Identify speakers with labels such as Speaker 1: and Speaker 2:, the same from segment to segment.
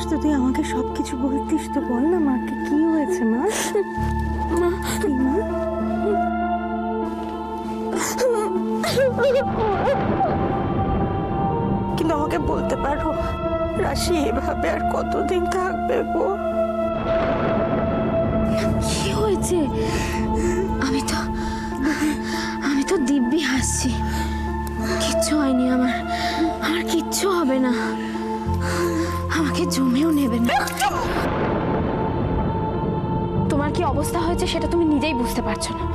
Speaker 1: তো, তুই আমাকে সবকিছু বলতিস তো, বল না মাকে কি হয়েছে। মা মা মা কিন্তু আমাকে বলতে পারো রাশি এভাবে আর কতদিন থাকবে গো?
Speaker 2: কি হয়েছে? আমি তো দিব্যি হাসছি, কিচ্ছু হয়নি আমার কিচ্ছু হবে না, আমাকে জমেও নেবে না। তোমার কি অবস্থা হয়েছে সেটা তুমি নিজেই বুঝতে পারছো না,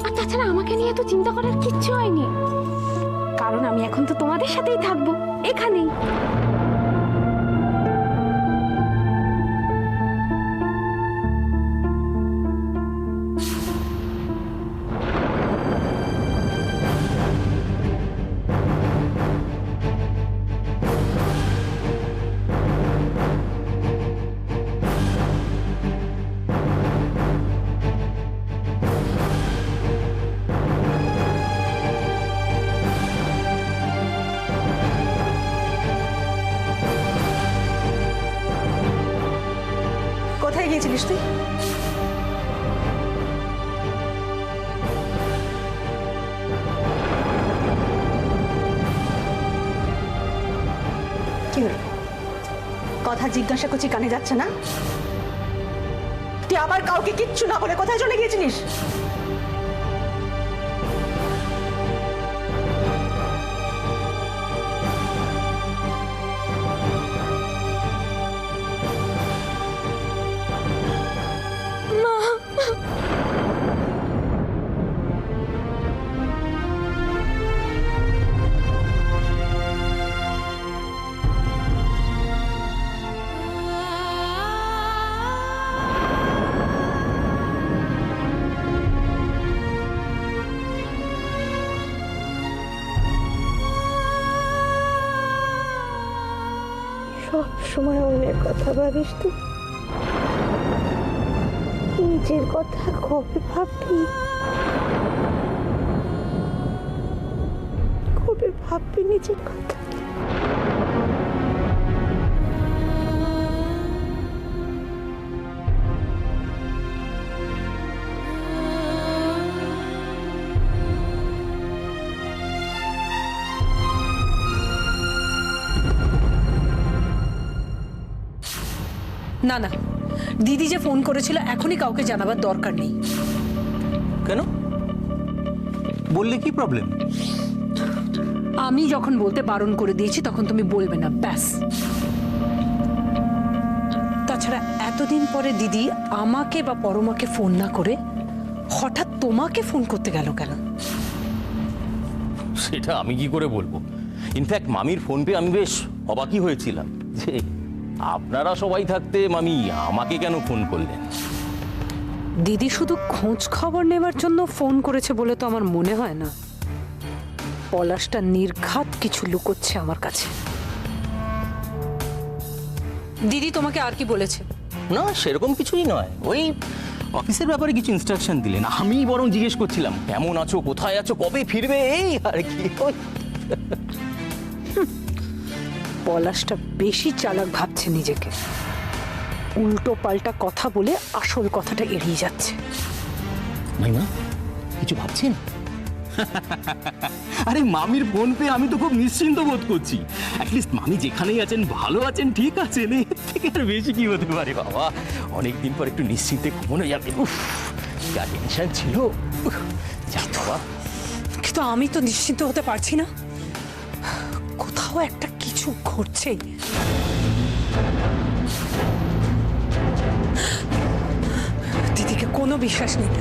Speaker 2: আর তাছাড়া আমাকে নিয়ে তো চিন্তা করার কিচ্ছু হয়নি, কারণ আমি এখন তো তোমাদের সাথেই থাকবো এখানেই।
Speaker 1: কোথায় গিয়েছিলিস তুই? কি হলো? কথা জিজ্ঞাসা করছি, কানে যাচ্ছে না? তুই আবার কাউকে কিচ্ছু না বলে কোথায় চলে গিয়েছিলিস? সব সময় অন্যের কথা ভাবিস তুই, নিজের কথা কবে ভাববি? কবে ভাববি নিজের কথা?
Speaker 3: না না, দিদি যে ফোন করেছিল এখনই কাউকে জানাবার দরকার নেই।
Speaker 4: কেন? বললে কি প্রবলেম?
Speaker 3: আমি যখন বলতে বারণ করে দিয়েছি তখন তুমি বলবে না, ব্যাস। তাছাড়া এতদিন পরে দিদি আমাকে বা পরমাকে ফোন না করে হঠাৎ তোমাকে ফোন করতে গেল কেন?
Speaker 4: সেটা আমি কি করে বলবো? ইনফ্যাক্ট মামির ফোন পেয়ে আমি বেশ অবাকই হয়েছিলাম যে আপনারা সবাই থাকতে মামি আমাকে কেন ফোন করলেন।
Speaker 3: দিদি শুধু খোঁজ খবর নেবার জন্য ফোন করেছে বলে তো আমার মনে হয় না। পলাশটা নির্ঘাত কিছু লুকোচ্ছে আমার কাছে। দিদি তোমাকে আর কি বলেছে?
Speaker 4: না, সেরকম কিছুই নয়, ওই অফিসের ব্যাপারে কিছু ইনস্ট্রাকশন দিলেন। আমি বরং জিজ্ঞেস করছিলাম কেমন আছো, কোথায় আছো, কবে ফিরবে, এই আর কি।
Speaker 3: পলাশটা বেশি চালাক ভাবছে নিজেকে, উল্টো পাল্টা কথা বলে আসল কথাটা এড়িয়ে যাচ্ছে।
Speaker 4: মাইমা কিছু ভাবছেন? আরে মামির ফোন পেয়ে আমি তো খুব নিশ্চিন্ত বোধ করছি। অ্যাটলিস্ট মামি যেখানেই আছেন ভালো আছেন, ঠিক আছেন, এর থেকে আর বেশি কি হতে পারে বাবা। অনেকদিন পর একটু নিশ্চিন্তে ঘুমানো যাবে। উফ, যা টেনশন ছিল। যা বাবা।
Speaker 3: কিন্তু আমি তো নিশ্চিন্ত হতে পারছি না, কোথাও একটা কিছু ঘটছেই। দিদিকে কোনো বিশ্বাস নেই।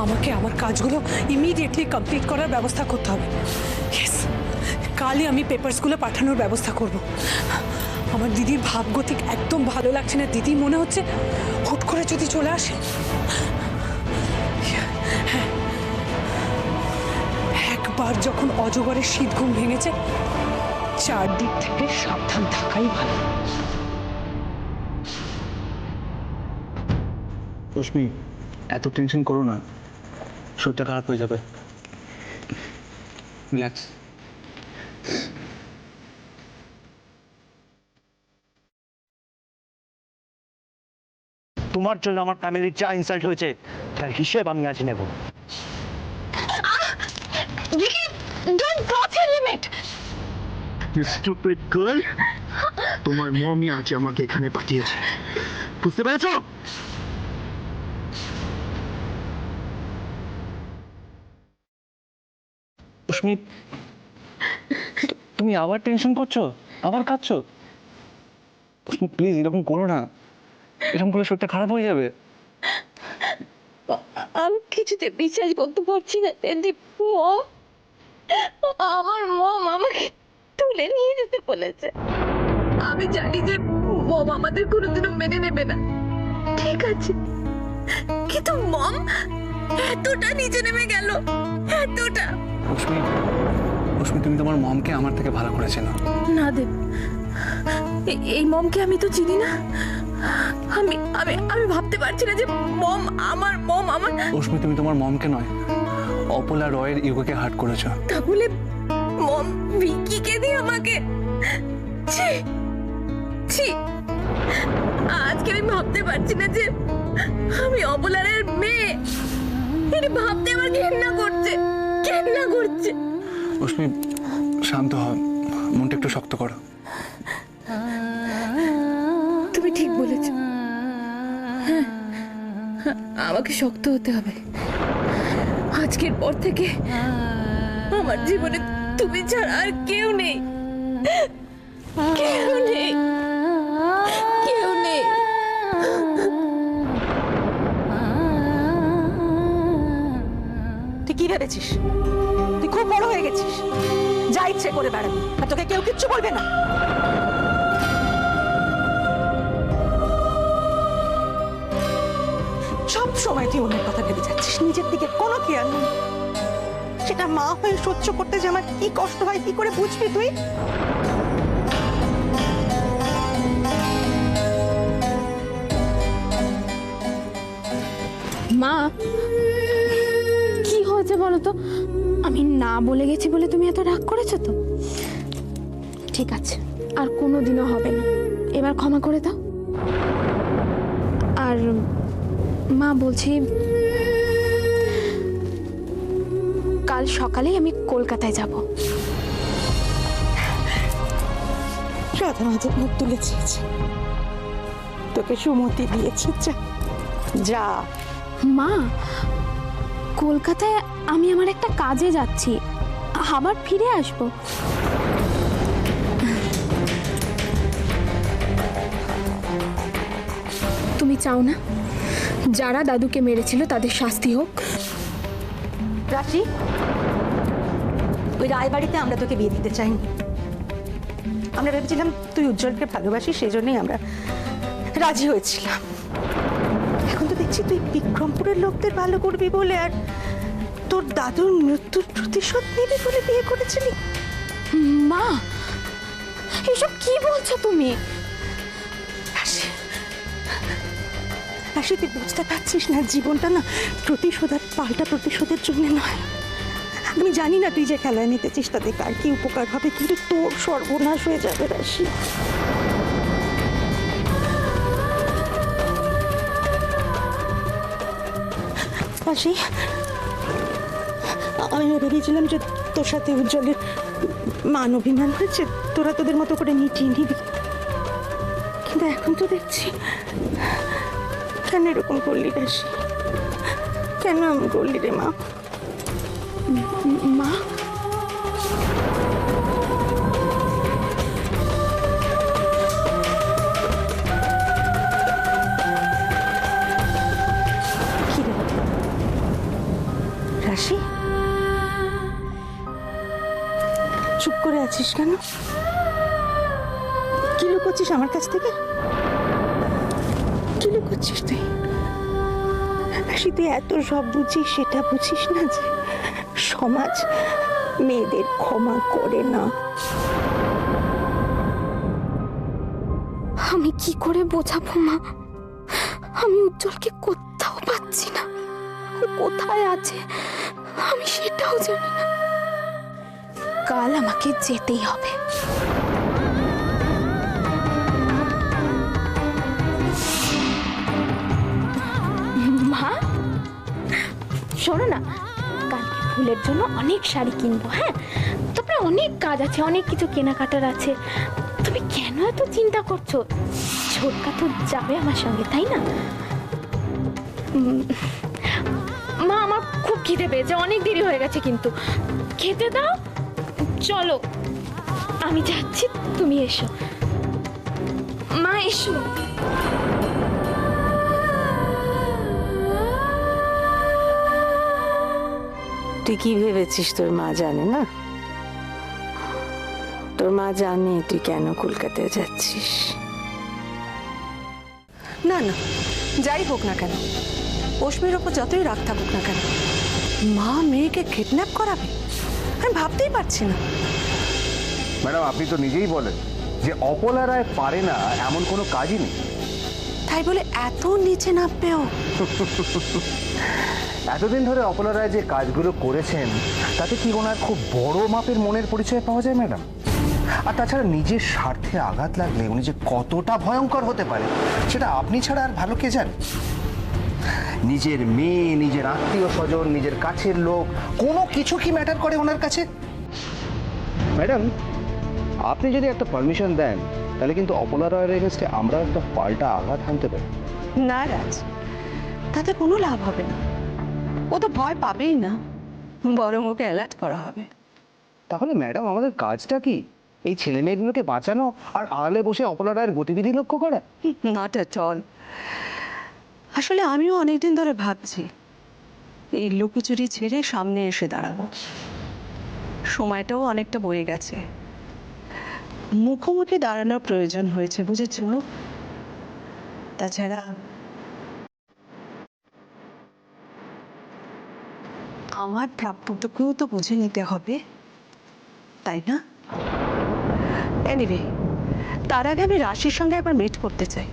Speaker 3: আমাকে আমার কাজগুলো ইমিডিয়েটলি কমপ্লিট করার ব্যবস্থা করতে হবে। ইয়েস, কালই আমি পেপারসগুলো পাঠানোর ব্যবস্থা করব। আমার দিদির ভাবগতিক একদম ভালো লাগছে না। দিদি মনে হচ্ছে হুট করে যদি চলে আসে। হ্যাঁ, একবার যখন অজগরের শীত ঘুম ভেঙেছে, চারদিক থেকে সাবধান থাকাই ভালো।
Speaker 5: রশ্মি, এত টেনশন করো না, শরীরটা খারাপ হয়ে যাবে। রিল্যাক্স। তোমার জন্য আমার ফ্যামিলির যা ইনসাল্ট হয়েছে তার হিসেব আমি আজ নেব।
Speaker 2: Don't cross your limit.
Speaker 5: Stupid girl, তোমার মমি আজ আমাকে এখানে পাঠিয়েছে, বুঝতে পেরেছো? সুস্মিত, তুমি আবার টেনশন করছো, আবার কাঁদছো? প্লিজ এরকম করো না, এরকম করলে শরীরটা খারাপ হয়ে যাবে।
Speaker 2: আমি কিছুতে বিশ্বাস করতে পারছি না যে মম, আমার মম আমাকে তুলে নিয়ে যেতে বলেছে। আমি জানি যে মম আমাদের কোনোদিনও মেনে নেবে না, ঠিক আছে, কিন্তু মম এতটা নিচে নেমে গেল, এতটা।
Speaker 5: সুস্মিত, তুমি তোমার মমকে আমার থেকে ভালো করেছে না?
Speaker 2: না দেব, এই মমকে আমি তো চিনি না। আমি আমি আমি ভাবতে পারছি না যে মম আমার
Speaker 5: সুস্মিত, তুমি তোমার মমকে নয়, অপলা রয়ের ইগোকে হার্ট করেছো।
Speaker 2: তাহলে মম ভিকিকে দিয়ে আমাকে, ছি ছি, আজকে আমি ভাবতে পারছি না যে আমি অপলারের মেয়ে। এটা ভাবতে আমার ঘেন্না করছে।
Speaker 5: সুস্মিত, শান্ত হও, মনটা একটু শক্ত করো।
Speaker 2: তুমি ঠিক বলেছ, হ্যাঁ, আমাকে শক্ত হতে হবে। আজকের পর থেকে আমার জীবনে তুমি ছাড়া আর কেউ নেই, কেউ নেই।
Speaker 1: তুই কি ভেবেছিস? তুই খুব বড় হয়ে গেছিস, যা ইচ্ছে করে বেড়াবি, আর তোকে কেউ কিচ্ছু বলবে না। সব সময় তুই অন্যের কথা ভেবে যাচ্ছিস, নিজের দিকে কোনো খেয়াল নেই। সেটা মা হয়ে সহ্য করতে যে আমার কি কষ্ট হয় কি করে বুঝবি তুই?
Speaker 2: মা, কি হয়েছে বলো তো? আমি না বলে গেছি বলে তুমি এত রাগ করেছো তো? ঠিক আছে, আর কোনোদিনও হবে না, এবার ক্ষমা করে দাও। আর মা, বলছি কাল সকালেই আমি কলকাতায় যাব।
Speaker 1: রাধা মাঝে মুখ তুলে চেয়েছে, তোকে সুমতি দিয়েছে, যা যা।
Speaker 2: মা, কলকাতায় আমি আমার একটা কাজে যাচ্ছি, আবার ফিরে আসব। তুমি চাও না যারা দাদুকে মেরেছিল তাদের শাস্তি হোক?
Speaker 1: রাশি, ওই রায়বাড়িতে আমরা তোকে বিয়ে দিতে চাইনি। আমরা ভেবেছিলাম তুই উজ্জ্বলকে ভালোবাসিস, সেই জন্যই আমরা রাজি হয়েছিলাম। এখন তো দেখছি তুই বিক্রমপুরের লোকদের ভালো করবি বলে আর তোর দাদুর মৃত্যুর প্রতিশোধ নিবি বলে বিয়ে করেছিলি।
Speaker 2: মা, এসব কি বলছো তুমি?
Speaker 1: রাশি, রাশি, তুই বুঝতে পারছিস না, জীবনটা না প্রতিশোধ আর পাল্টা প্রতিশোধের জন্য নয়। আমি জানি না তুই যে খেলায় নিতেছিস তাতে কার কি উপকার হবে, কিন্তু তোর সর্বনাশ হয়ে যাবে রাশি। রাশি, আমি ভেবেছিলাম যে তোর সাথে উজ্জ্বলের মান অভিমান হয়েছে, তোরা তোদের মতো করে মিটিয়ে নিবি, কিন্তু এখন তো দেখছি কেন এরকম করলি রাশি? কেন আমি করলি রে মা?
Speaker 2: মা,
Speaker 1: কি রে রাশি, চুপ করে আছিস কেন? কি লুকোচ্ছিস আমার কাছ থেকে? কি লুকোচ্ছিস তুই? রাশি, তুই এত সব বুঝিস, সেটা বুঝিস না যে সমাজ মেয়েদের ক্ষমা করে না।
Speaker 2: আমি কি করে বোঝাবো মা? আমি উজ্জ্বলকে কোথাও পাচ্ছি না, ও কোথায় আছে আমি সেটাও জানি না। কাল আমাকে যেতেই হবে। শোনো না, কালকে ফুলের জন্য অনেক শাড়ি কিনবো। হ্যাঁ, তারপরে অনেক কাজ আছে, অনেক কিছু কেনাকাটার আছে। তুমি কেন এত চিন্তা করছো? ছোটকা তো যাবে আমার সঙ্গে, তাই না? মা, আমার খুব খিদে পেয়েছে, অনেক দেরি হয়ে গেছে, কিন্তু খেতে দাও। চলো, আমি যাচ্ছি, তুমি এসো। মা এসো।
Speaker 1: তুই কি ভেবেছিস তোর মা জানে না? তোর মা জানে তুই কেন কলকাতায় যাচ্ছিস।
Speaker 3: না না, যাই হোক না কেন, অশ্মির ওপর যতই রাগ থাকুক না কেন, মা মেয়েকে কিডন্যাপ করাবে আমি ভাবতেই পারছি না।
Speaker 5: ম্যাডাম, আপনি তো নিজেই বলেন যে অপলা রায় পারে না এমন কোনো কাজই নেই।
Speaker 3: তাই বলে এত নিচে নামবেও?
Speaker 5: এতদিন ধরে অপলা রায় যে কাজগুলো করেছেন তাতে কি ওনার খুব বড় মাপের মনের পরিচয় পাওয়া যায় ম্যাডাম? আর তাছাড়া নিজের স্বার্থে আঘাত লাগলে উনি যে কতটা ভয়ঙ্কর হতে পারে সেটা আপনি ছাড়া আর ভালো কে জানে? নিজের মেয়ে, নিজের আত্মীয় স্বজন, নিজের কাছের লোক, কোনো কিছু কি ম্যাটার করে ওনার কাছে? ম্যাডাম, আপনি যদি একটা পারমিশন দেন তাহলে কিন্তু অপলা রায়ের এগেনস্টে আমরা একটা পাল্টা আঘাত হানতে পারি।
Speaker 3: না রাজ, তাতে কোনো লাভ হবে না। ও তো ভয় পাবেই না, বরং ওকে অ্যালার্ট করা হবে।
Speaker 5: তাহলে ম্যাডাম, আমাদের কাজটা কি? এই ছেলে মেয়েগুলোকে বাঁচানো আর আড়ালে বসে অপলা রায়ের গতিবিধি লক্ষ্য করা?
Speaker 3: Not at all. আসলে আমিও অনেকদিন ধরে ভাবছি এই লুকোচুরি ছেড়ে সামনে এসে দাঁড়াবো। সময়টাও অনেকটা বয়ে গেছে, মুখোমুখি দাঁড়ানোর প্রয়োজন হয়েছে, বুঝেছ? তাছাড়া আমার প্রাপ্যটুকুও তো বুঝে নিতে হবে, তাই না? এনিওয়ে, তার আগে আমি রাশির সঙ্গে একবার মিট করতে চাই।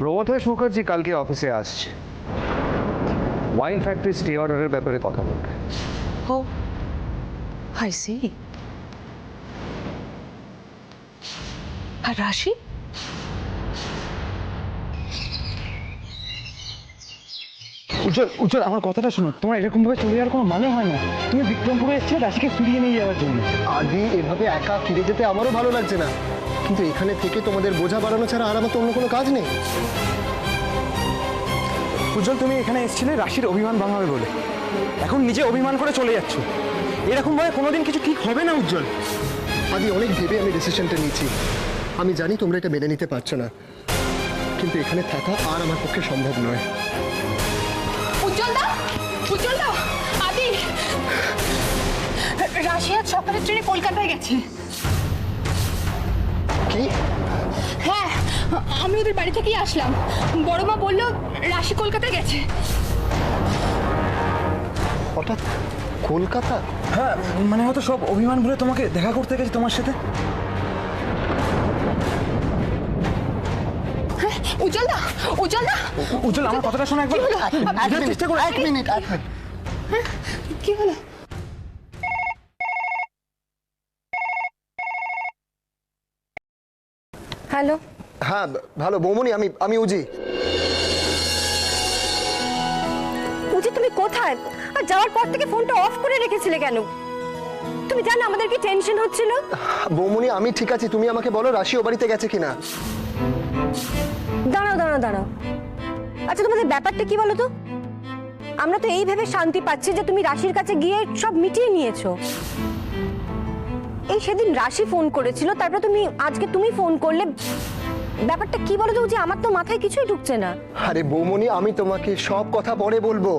Speaker 5: প্রমথেশ মুখার্জি কালকে অফিসে আসছে, ওয়াইন ফ্যাক্টরি স্টে অর্ডারের ব্যাপারে কথা বলবে।
Speaker 3: ও, আই সি। আর রাশি?
Speaker 5: উজ্জ্বল, উজ্জ্বল, আমার কথাটা শোনো। তোমার এরকম ভাবে চলে যাওয়ার কোনো মানে হয় না। তুমি বিক্রমপুরে এসেছিলে রাশিকে ফিরিয়ে নিয়ে যাওয়ার জন্য।
Speaker 6: আদি, এভাবে একা ফিরে যেতে আমারও ভালো লাগছে না, কিন্তু এখানে থেকে তোমাদের বোঝা বাড়ানো ছাড়া আর আমার তো অন্য কোনো কাজ নেই।
Speaker 7: উজ্জ্বল, তুমি এখানে এসেছিলে রাশির অভিমান ভাঙাবে বলে, এখন নিজে অভিমান করে চলে যাচ্ছ। এরকম ভাবে কোনোদিন কিছু ঠিক হবে না উজ্জ্বল।
Speaker 6: আদি, অনেক ভেবে আমি ডিসিশনটা নিয়েছি। আমি জানি তোমরা এটা মেনে নিতে পারছো না, কিন্তু এখানে থাকা আর আমার পক্ষে সম্ভব নয়।
Speaker 2: উজ্জ্বলদা, উজ্জ্বলদা, আদি, রাশি আজ সকালের ট্রেনে কলকাতায় গেছে।
Speaker 6: কি?
Speaker 2: হ্যাঁ, আমি ওদের বাড়ি থেকেই আসলাম। বড় মা বললো রাশি কলকাতায় গেছে।
Speaker 6: হঠাৎ কলকাতা?
Speaker 7: হ্যাঁ, মানে হয়তো সব অভিমান ভুলে তোমাকে দেখা করতে গেছে তোমার সাথে।
Speaker 2: উজ্জ্বলদা, উজ্জ্বলদা,
Speaker 7: উজ্জ্বল, আমার কথাটা শোনো একবার। বোঝার চেষ্টা করো।
Speaker 6: এক মিনিট।
Speaker 2: কি হলো? হ্যালো,
Speaker 6: হ্যাঁ, ভালো বৌমনি, আমি উজি।
Speaker 8: উজি, তুমি কোথায়? আর যাওয়ার পর থেকে ফোনটা অফ করে রেখেছিলে কেন? তুমি জানো আমাদের কি টেনশন হচ্ছিল?
Speaker 6: বৌমনি, আমি ঠিক আছি, তুমি আমাকে বলো রাশি ও বাড়িতে গেছে কিনা।
Speaker 8: দাঁড়াও দাঁড়াও দাঁড়াও, আচ্ছা তোমাদের ব্যাপারটা কি বলো তো? আমরা তো এই ভেবে শান্তি পাচ্ছি যে তুমি রাশির কাছে গিয়ে সব মিটিয়ে নিয়েছো। এই সেদিন রাশি ফোন করেছিল, তারপর আজকে তুমি ফোন করলে, ব্যাপারটা কি বলো তো? যে আমার তো মাথায় কিছুই ঢুকছে না।
Speaker 6: আরে বৌমনি, আমি তোমাকে সব কথা পরে বলবো।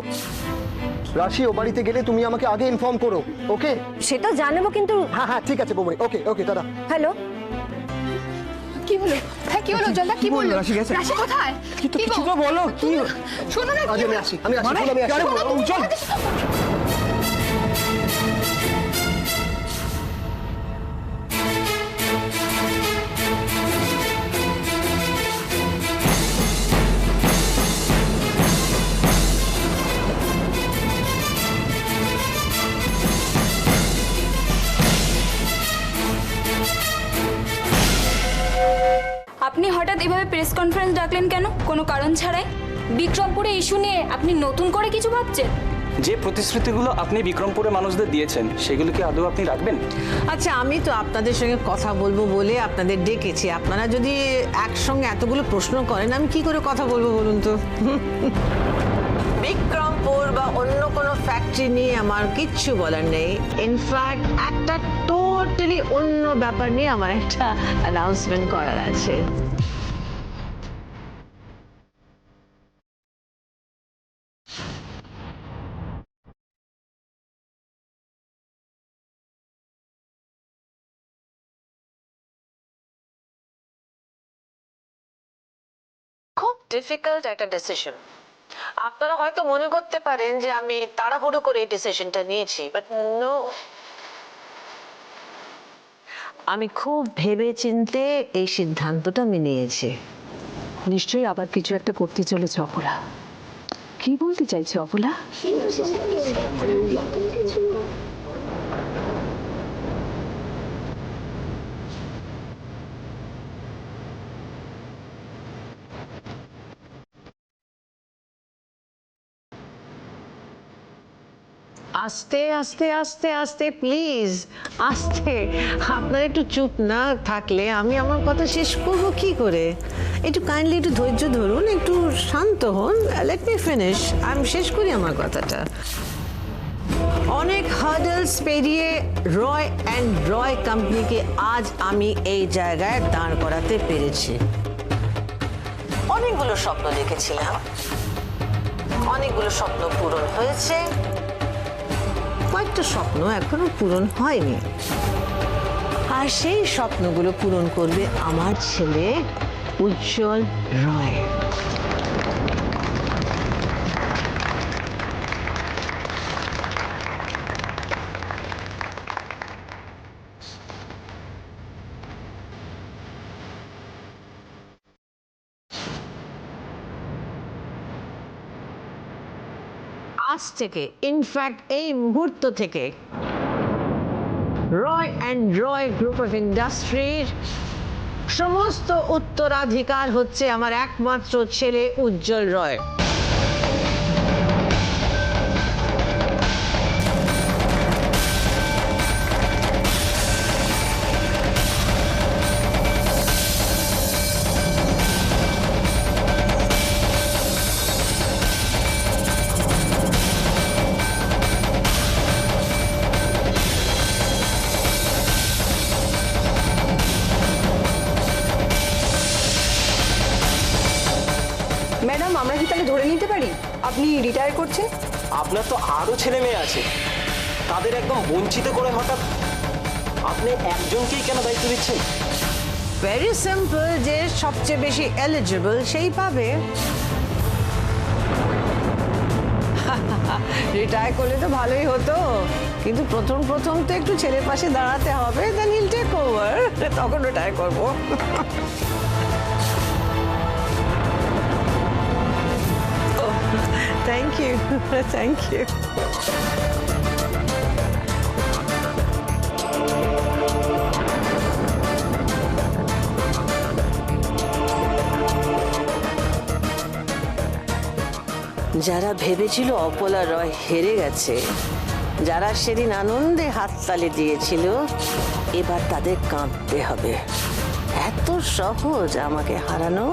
Speaker 6: রাশি ও বাড়িতে গেলে তুমি আমাকে আগে ইনফর্ম করো, ওকে?
Speaker 8: সেটা জানাবো, কিন্তু
Speaker 6: হ্যাঁ, ঠিক আছে বৌমনি, ওকে দাদা।
Speaker 8: হ্যালো,
Speaker 2: কি হলো? হ্যাঁ, কি হলো? উজ্জ্বলদা কি বললো?
Speaker 7: রাশি গেছে?
Speaker 2: রাশি কোথায়?
Speaker 7: কিছু তো বলো। কি
Speaker 2: শোনো না,
Speaker 6: আজ আমি আসি,
Speaker 7: মানে?
Speaker 6: আমি আসি।
Speaker 7: আরে, উজ্জ্বল,
Speaker 9: আপনি হঠাৎ এভাবে প্রেস কনফারেন্স ডাকলেন কেন, কোনো কারণ ছাড়াই? বিক্রমপুরে ইস্যু নিয়ে আপনি নতুন করে কিছু ভাবছেন?
Speaker 10: যে প্রতিশ্রুতিগুলো আপনি বিক্রমপুরের মানুষদের দিয়েছেন সেগুলো কি আদৌ আপনি রাখবেন?
Speaker 11: আচ্ছা, আমি তো আপনাদের সঙ্গে কথা বলবো বলে আপনাদের ডেকেছি। আপনারা যদি একসঙ্গে এতগুলো প্রশ্ন করেন, আমি কি করে কথা বলবো বলুন তো? বিক্রমপুর বা অন্য কোনো ফ্যাক্টরি নিয়ে আমার কিচ্ছু বলার নেই। ইনফ্যাক্ট একটা টোটালি অন্য ব্যাপার নিয়ে আমার একটা অ্যানাউন্সমেন্ট করার আছে। খুব ডিফিকাল্ট একটা ডিসিশন। আপনারা হয়তো মনে করতে পারেন যে আমি তাড়াহুড়ো করে এই ডিসিশনটা নিয়েছি, বাট নো, আমি খুব ভেবে চিন্তে এই সিদ্ধান্তটা আমি নিয়েছি।
Speaker 1: নিশ্চয়ই আবার কিছু একটা করতে চলেছে অপলা। কি বলতে চাইছে অপলা?
Speaker 11: আস্তে আস্তে আস্তে আস্তে প্লিজ, আস্তে। আপনারা একটু চুপ না থাকলে আমি আমার কথা শেষ করবো কি করে? একটু কাইন্ডলি একটু ধৈর্য ধরুন, একটু শান্ত হন। লেট মি ফিনিশ, আমি শেষ করি আমার কথাটা। অনেক হার্ডলস পেরিয়ে রয় অ্যান্ড রয় কোম্পানিকে আজ আমি এই জায়গায় দাঁড় করাতে পেরেছি। অনেকগুলো স্বপ্ন দেখেছিলাম, অনেকগুলো স্বপ্ন পূরণ হয়েছে, কয়েকটা স্বপ্ন এখনো পূরণ হয়নি। আর সেই স্বপ্নগুলো পূরণ করবে আমার ছেলে উজ্জ্বল রয়। আজ থেকে, ইনফ্যাক্ট এই মুহূর্ত থেকে, রয় অ্যান্ড রয় গ্রুপ অফ ইন্ডাস্ট্রির সমস্ত উত্তরাধিকার হচ্ছে আমার একমাত্র ছেলে উজ্জ্বল রয়।
Speaker 8: ম্যাডাম, আমরা কি তাহলে ধরে নিতে পারি আপনি রিটায়ার করছেন?
Speaker 7: আপনার তো আরও ছেলে মেয়ে আছে, তাদের একদম বঞ্চিত করে হঠাৎ আপনি একজনকেই কেন দায়িত্ব দিচ্ছেন?
Speaker 11: ভেরি সিম্পল, যে সবচেয়ে বেশি এলিজিবল সেই পাবে। রিটায়ার করলে তো ভালোই হতো, কিন্তু প্রথম প্রথম তো একটু ছেলের পাশে দাঁড়াতে হবে, দেন হিল টেক ওভার, তখন রিটায়ার করবো। Thank you, thank you. যারা ভেবেছিল অপলা রয় হেরে গেছে, যারা সেদিন আনন্দে হাততালি দিয়েছিল, এবার তাদের কাঁদতে হবে। এত সহজ আমাকে হারানো?